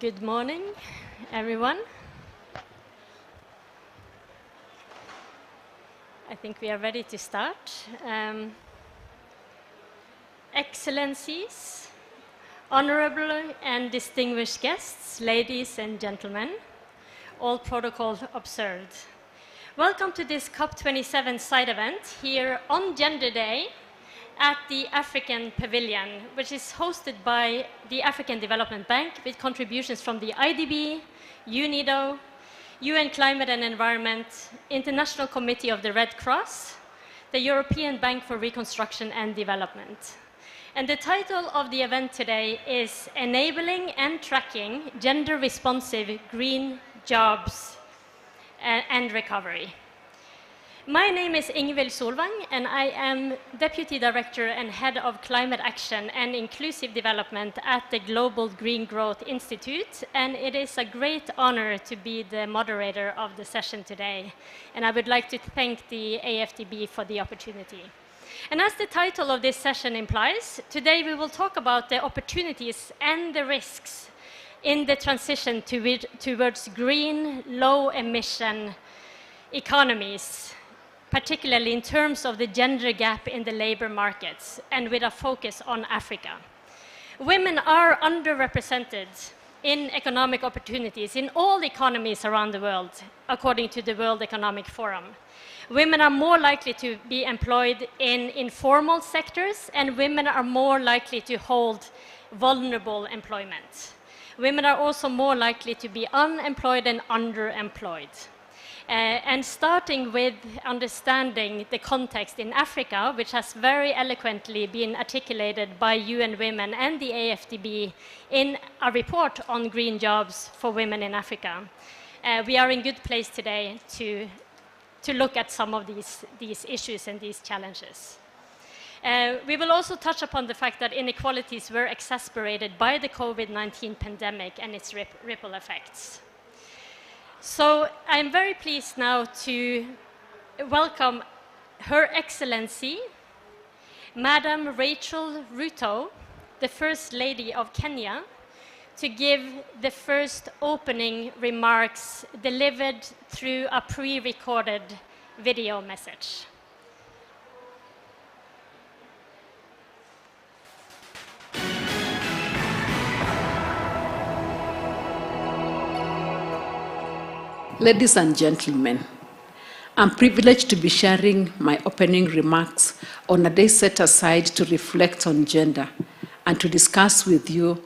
Good morning, everyone. I think we are ready to start. Excellencies, honorable and distinguished guests, ladies and gentlemen, all protocols observed. Welcome to this COP27 side event here on Gender Day at the African Pavilion, which is hosted by the African Development Bank with contributions from the IDB, UNIDO, UN Climate and Environment, International Committee of the Red Cross, the European Bank for Reconstruction and Development. And the title of the event today is Enabling and Tracking Gender-Responsive Green Jobs and Recovery. My name is Ingvild Solvang, and I am Deputy Director and Head of Climate Action and Inclusive Development at the Global Green Growth Institute, and it is a great honor to be the moderator of the session today. And I would like to thank the AFDB for the opportunity. And as the title of this session implies, today we will talk about the opportunities and the risks in the transition towards green, low-emission economies, particularly in terms of the gender gap in the labor markets and with a focus on Africa. Women are underrepresented in economic opportunities in all economies around the world, according to the World Economic Forum. Women are more likely to be employed in informal sectors, and women are more likely to hold vulnerable employment. Women are also more likely to be unemployed and underemployed. And starting with understanding the context in Africa, which has very eloquently been articulated by UN Women and the AFDB in a report on green jobs for women in Africa, we are in good place today to look at some of these issues and these challenges. We will also touch upon the fact that inequalities were exacerbated by the COVID-19 pandemic and its ripple effects. So I'm very pleased now to welcome Her Excellency, Madam Rachel Ruto, the First Lady of Kenya, to give the first opening remarks delivered through a pre-recorded video message. Ladies and gentlemen, I'm privileged to be sharing my opening remarks on a day set aside to reflect on gender and to discuss with you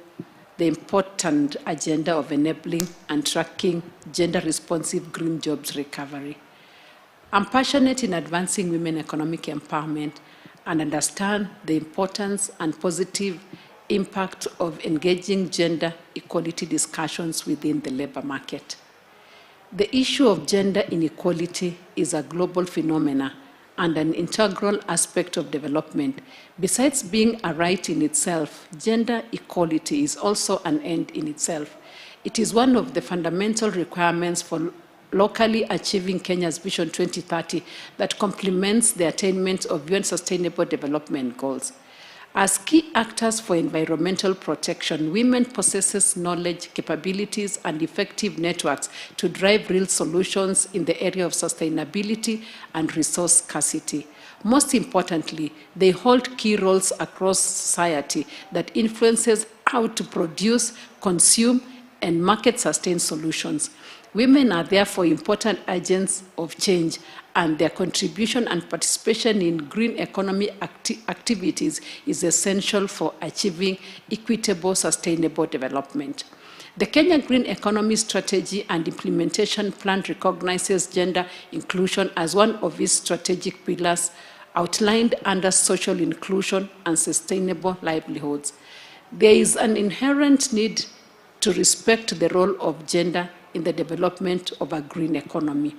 the important agenda of enabling and tracking gender-responsive green jobs recovery. I'm passionate in advancing women economic empowerment and understand the importance and positive impact of engaging gender equality discussions within the labor market. The issue of gender inequality is a global phenomenon and an integral aspect of development. Besides being a right in itself, gender equality is also an end in itself. It is one of the fundamental requirements for locally achieving Kenya's Vision 2030 that complements the attainment of UN Sustainable Development Goals. As key actors for environmental protection, women possess knowledge, capabilities, and effective networks to drive real solutions in the area of sustainability and resource scarcity. Most importantly, they hold key roles across society that influences how to produce, consume, and market sustained solutions. Women are therefore important agents of change, and their contribution and participation in green economy activities is essential for achieving equitable, sustainable development. The Kenya Green Economy Strategy and Implementation Plan recognizes gender inclusion as one of its strategic pillars outlined under social inclusion and sustainable livelihoods. There is an inherent need to respect the role of gender in the development of a green economy.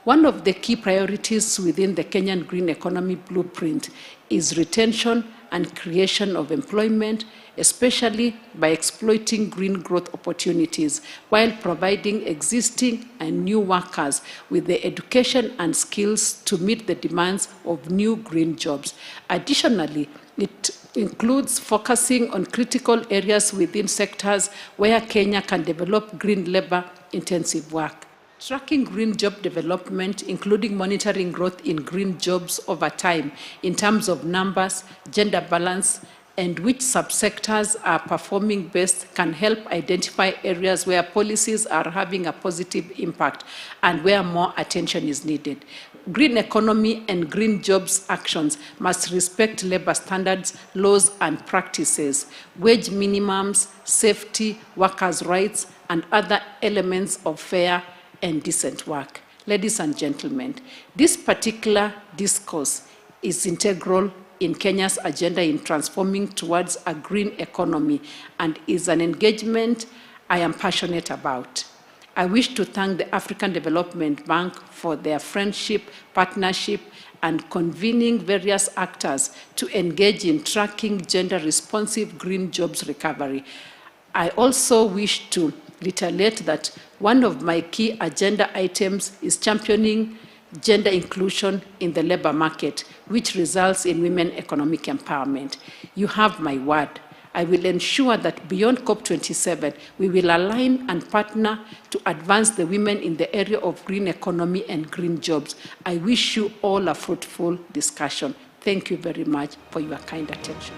One of the key priorities within the Kenyan Green Economy Blueprint is retention and creation of employment, especially by exploiting green growth opportunities while providing existing and new workers with the education and skills to meet the demands of new green jobs. Additionally, it includes focusing on critical areas within sectors where Kenya can develop green labor-intensive work. Tracking green job development, including monitoring growth in green jobs over time in terms of numbers, gender balance, and which subsectors are performing best, can help identify areas where policies are having a positive impact and where more attention is needed. Green economy and green jobs actions must respect labor standards, laws, and practices, wage minimums, safety, workers' rights, and other elements of fair and decent work. Ladies and gentlemen, this particular discourse is integral in Kenya's agenda in transforming towards a green economy and is an engagement I am passionate about. I wish to thank the African Development Bank for their friendship, partnership, and convening various actors to engage in tracking gender-responsive green jobs recovery. I also wish to reiterate that one of my key agenda items is championing gender inclusion in the labor market, which results in women economic empowerment. You have my word. I will ensure that beyond COP27, we will align and partner to advance the women in the area of green economy and green jobs. I wish you all a fruitful discussion. Thank you very much for your kind attention.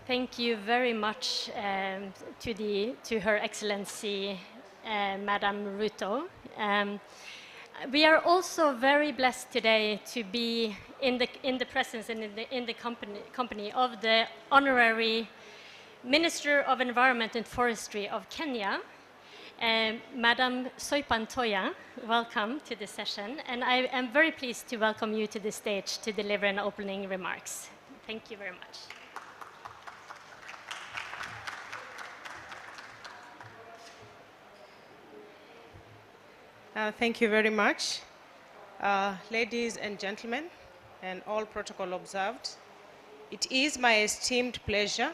Thank you very much to Her Excellency, Madam Ruto. We are also very blessed today to be in the presence and in the company of the Honorary Minister of Environment and Forestry of Kenya, Madam Soipan Toya. Welcome to this session, and I am very pleased to welcome you to the stage to deliver an opening remarks. Thank you very much. Thank you very much. Ladies and gentlemen, and all protocol observed, it is my esteemed pleasure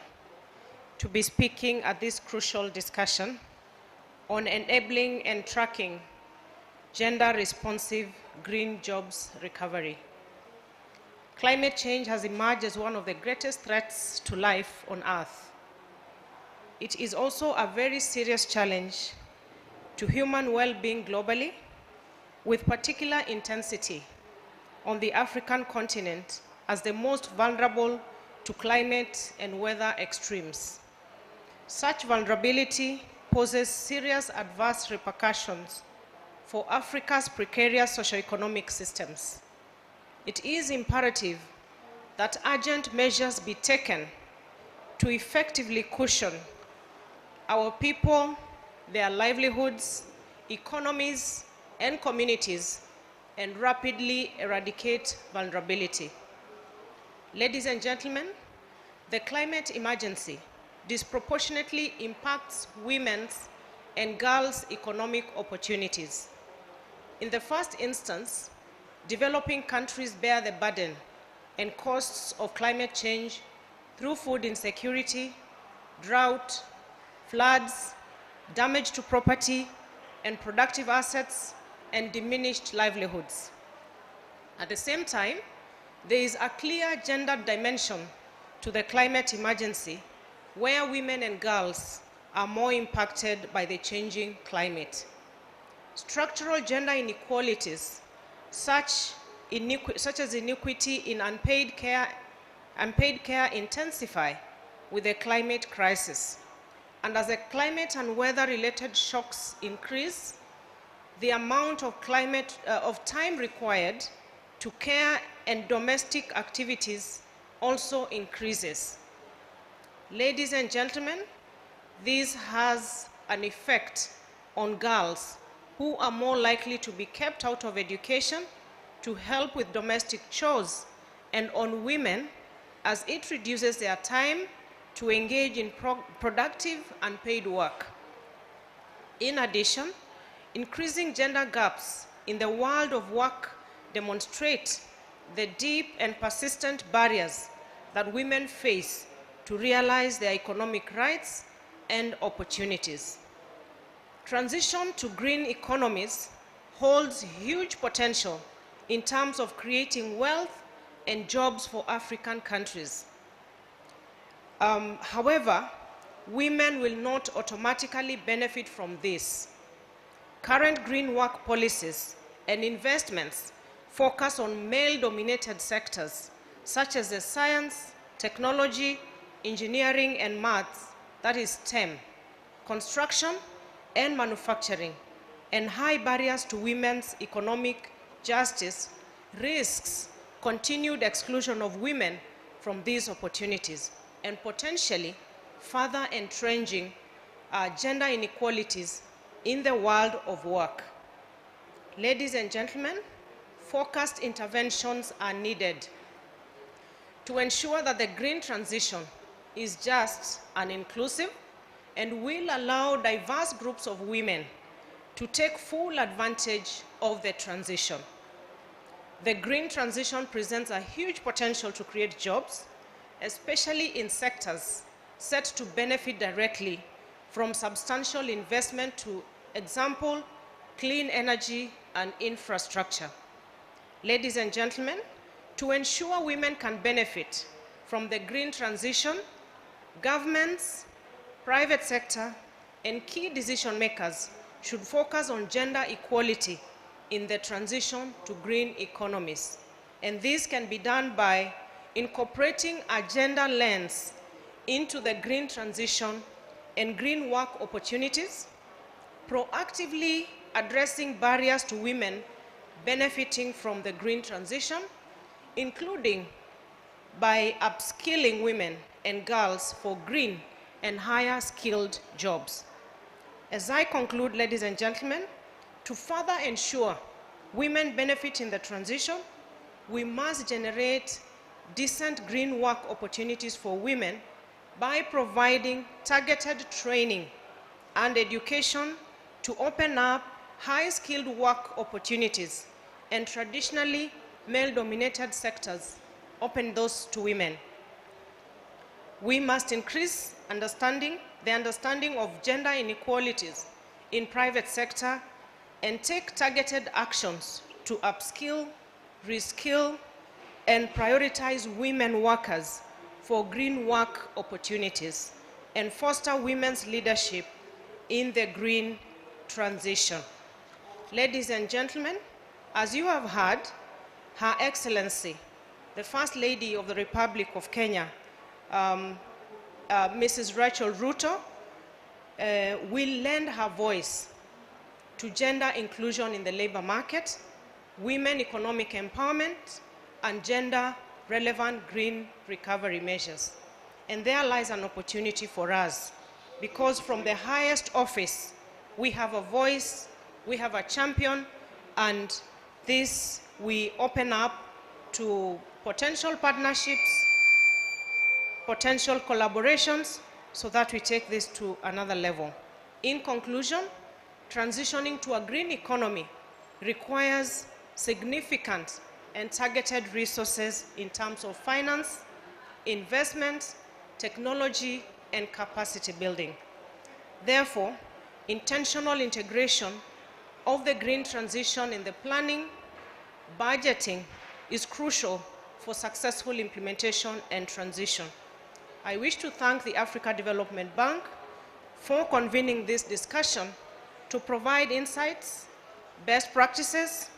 to be speaking at this crucial discussion on enabling and tracking gender-responsive green jobs recovery. Climate change has emerged as one of the greatest threats to life on Earth. It is also a very serious challenge to human well-being globally, with particular intensity on the African continent as the most vulnerable to climate and weather extremes. Such vulnerability poses serious adverse repercussions for Africa's precarious socioeconomic systems. It is imperative that urgent measures be taken to effectively cushion our people, their livelihoods, economies, and communities, and rapidly eradicate vulnerability. Ladies and gentlemen, the climate emergency disproportionately impacts women's and girls' economic opportunities. In the first instance, developing countries bear the burden and costs of climate change through food insecurity, drought, floods, damage to property and productive assets, and diminished livelihoods. At the same time, there is a clear gender dimension to the climate emergency, where women and girls are more impacted by the changing climate. Structural gender inequalities, such as inequity in unpaid care intensify with the climate crisis. And as the climate and weather-related shocks increase, the amount of time required to care and domestic activities also increases. Ladies and gentlemen, this has an effect on girls who are more likely to be kept out of education to help with domestic chores, and on women as it reduces their time to engage in productive and paid work. In addition, increasing gender gaps in the world of work demonstrate the deep and persistent barriers that women face to realize their economic rights and opportunities. Transition to green economies holds huge potential in terms of creating wealth and jobs for African countries. However, women will not automatically benefit from this. Current green work policies and investments focus on male-dominated sectors, such as the science, technology, engineering, and maths, that is STEM, construction, and manufacturing, and high barriers to women's economic justice risks continued exclusion of women from these opportunities and potentially further entrenching gender inequalities in the world of work. Ladies and gentlemen, focused interventions are needed to ensure that the green transition is just and inclusive and will allow diverse groups of women to take full advantage of the transition. The green transition presents a huge potential to create jobs, especially in sectors set to benefit directly from substantial investment to, example, clean energy and infrastructure. Ladies and gentlemen, to ensure women can benefit from the green transition, governments, private sector, and key decision makers should focus on gender equality in the transition to green economies. And this can be done by incorporating a gender lens into the green transition and green work opportunities, proactively addressing barriers to women benefiting from the green transition, including by upskilling women and girls for green and higher skilled jobs. As I conclude, ladies and gentlemen, to further ensure women benefit in the transition, we must generate decent green work opportunities for women by providing targeted training and education to open up high-skilled work opportunities and traditionally male-dominated sectors, open those to women. We must increase the understanding of gender inequalities in private sector and take targeted actions to upskill, reskill, and prioritize women workers for green work opportunities and foster women's leadership in the green transition. Ladies and gentlemen, as you have heard, Her Excellency, the First Lady of the Republic of Kenya, Mrs. Rachel Ruto, will lend her voice to gender inclusion in the labor market, women economic empowerment, and gender-relevant green recovery measures. And there lies an opportunity for us, because from the highest office, we have a voice, we have a champion, and this we open up to potential partnerships, potential collaborations, so that we take this to another level. In conclusion, transitioning to a green economy requires significant and targeted resources in terms of finance, investment, technology, and capacity building. Therefore, intentional integration of the green transition in the planning, budgeting is crucial for successful implementation and transition. I wish to thank the Africa Development Bank for convening this discussion to provide insights, best practices,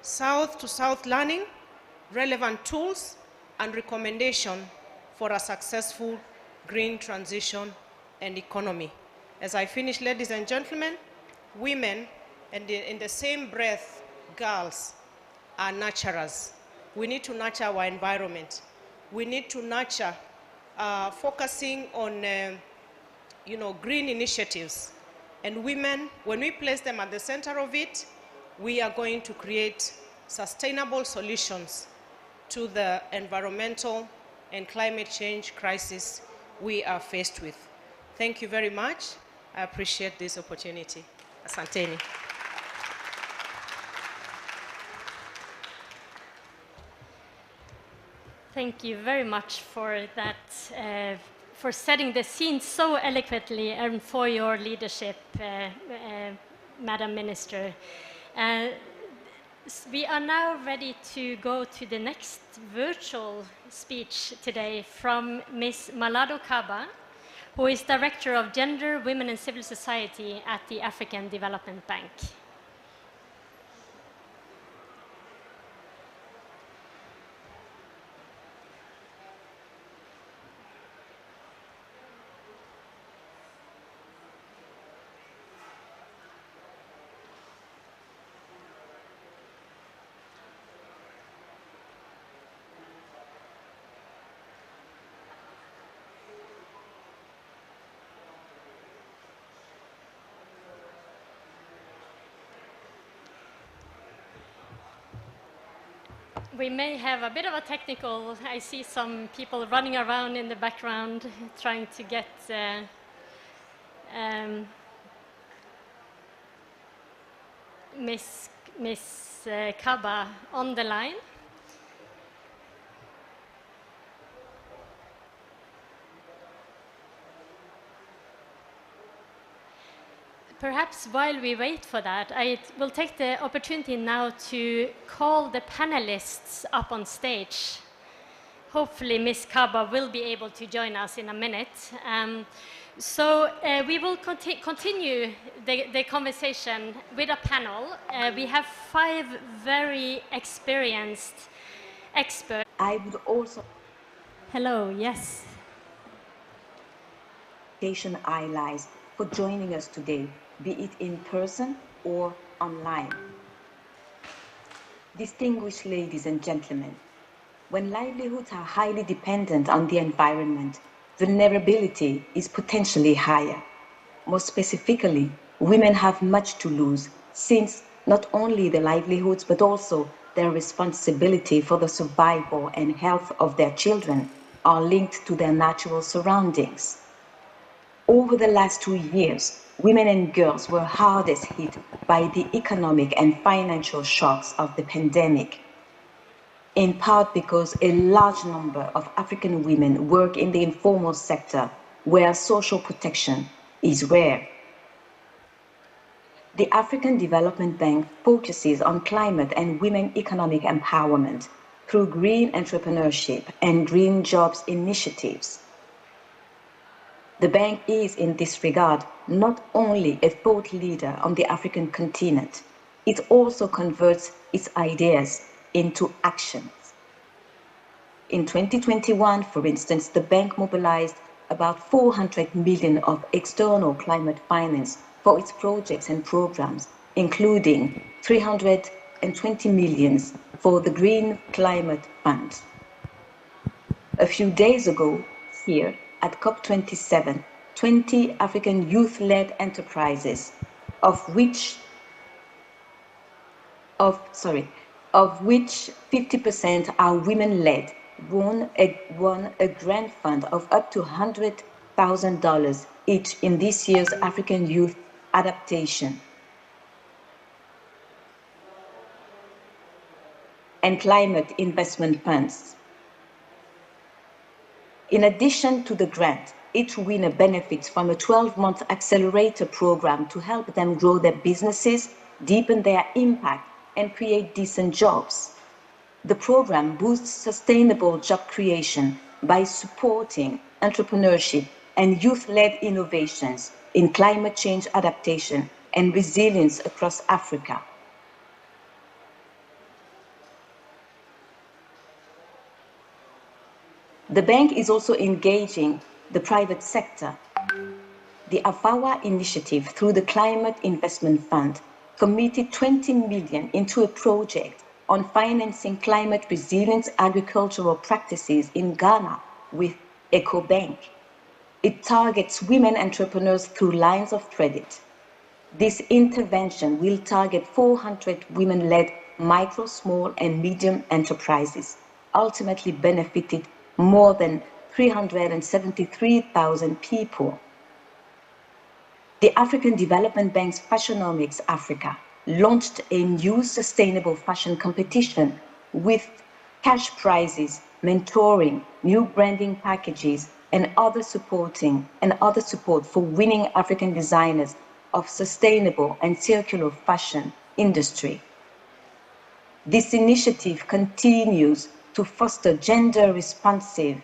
south-to-south learning, relevant tools, and recommendation for a successful green transition and economy. As I finish, ladies and gentlemen, women, and in the same breath, girls, are nurturers. We need to nurture our environment. We need to nurture focusing on green initiatives. And women, when we place them at the center of it, we are going to create sustainable solutions to the environmental and climate change crisis we are faced with. Thank you very much. I appreciate this opportunity. Asanteni. Thank you very much for that, for setting the scene so eloquently and for your leadership, Madam Minister. We are now ready to go to the next virtual speech today from Ms. Malado Kaba, who is Director of Gender, Women and Civil Society at the African Development Bank. We may have a bit of a technical, I see some people running around in the background trying to get Ms. Kaba on the line. Perhaps while we wait for that, I will take the opportunity now to call the panelists up on stage. Hopefully, Ms. Kaba will be able to join us in a minute. We will continue the conversation with a panel. We have 5 very experienced experts. I would also... Hello, yes. Allies for joining us today, be it in person or online. Distinguished ladies and gentlemen, when livelihoods are highly dependent on the environment, vulnerability is potentially higher. More specifically, women have much to lose, since not only their livelihoods but also their responsibility for the survival and health of their children are linked to their natural surroundings. Over the last 2 years, women and girls were hardest hit by the economic and financial shocks of the pandemic, in part because a large number of African women work in the informal sector where social protection is rare. The African Development Bank focuses on climate and women economic empowerment through green entrepreneurship and green jobs initiatives. The bank is, in this regard, not only a thought leader on the African continent, it also converts its ideas into actions. In 2021, for instance, the bank mobilized about 400 million of external climate finance for its projects and programs, including 320 million for the Green Climate Fund. A few days ago, here, at COP27, 20 African youth-led enterprises, of which 50% are women-led, won a grant fund of up to $100,000 each in this year's African Youth Adaptation and Climate Investment Funds. In addition to the grant, each winner benefits from a 12-month accelerator program to help them grow their businesses, deepen their impact, and create decent jobs. The program boosts sustainable job creation by supporting entrepreneurship and youth-led innovations in climate change adaptation and resilience across Africa. The bank is also engaging the private sector. The AFAWA initiative, through the Climate Investment Fund, committed 20 million into a project on financing climate resilient agricultural practices in Ghana with EcoBank. It targets women entrepreneurs through lines of credit. This intervention will target 400 women-led micro, small, and medium enterprises, ultimately benefited more than 373,000 people. The African Development Bank's Fashionomics Africa launched a new sustainable fashion competition with cash prizes, mentoring, new branding packages, and other support for winning African designers of sustainable and circular fashion industry. This initiative continues to foster gender-responsive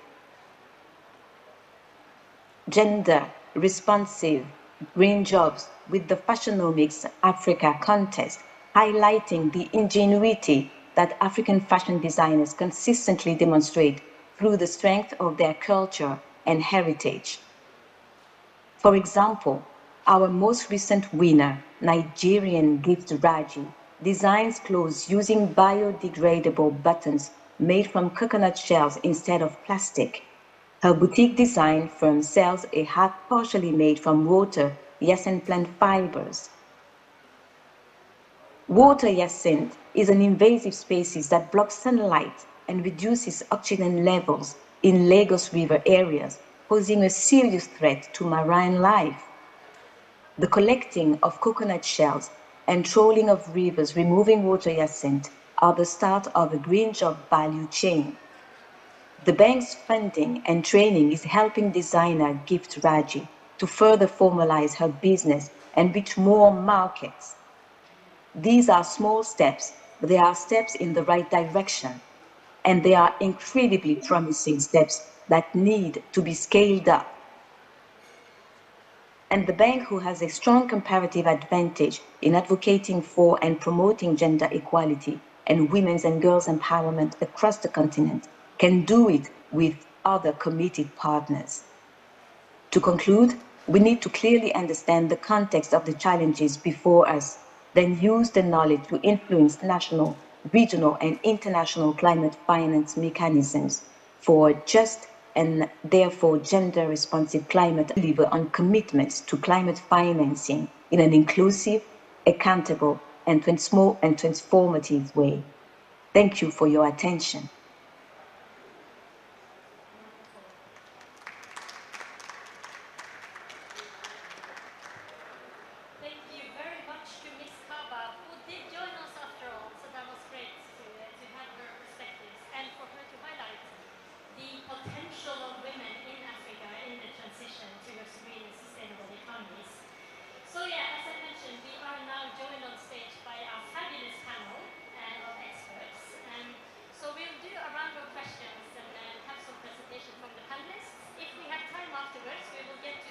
green jobs with the Fashionomics Africa contest, highlighting the ingenuity that African fashion designers consistently demonstrate through the strength of their culture and heritage. For example, our most recent winner, Nigerian Gift Raji, designs clothes using biodegradable buttons made from coconut shells instead of plastic. Her boutique design firm sells a hat partially made from water hyacinth plant fibers. Water hyacinth is an invasive species that blocks sunlight and reduces oxygen levels in Lagos River areas, posing a serious threat to marine life. The collecting of coconut shells and trawling of rivers removing water hyacinth are the start of a green job value chain. The bank's funding and training is helping designer Gift Raji to further formalize her business and reach more markets. These are small steps, but they are steps in the right direction, and they are incredibly promising steps that need to be scaled up. And the bank, who has a strong comparative advantage in advocating for and promoting gender equality and women's and girls' empowerment across the continent, can do it with other committed partners. To conclude, we need to clearly understand the context of the challenges before us, then use the knowledge to influence national, regional, and international climate finance mechanisms for just and therefore gender-responsive climate, deliver on commitments to climate financing in an inclusive, accountable, and transformative way. Thank you for your attention. Thank you very much to Ms. Kaba, who did join us after all, so that was great to have her perspectives and for her to highlight the potential of women in Africa in the transition towards green and sustainable economies. So yeah, as I mentioned, we are now joined on stage by our fabulous panel of experts. So we'll do a round of questions and have some presentation from the panelists. If we have time afterwards, we will get to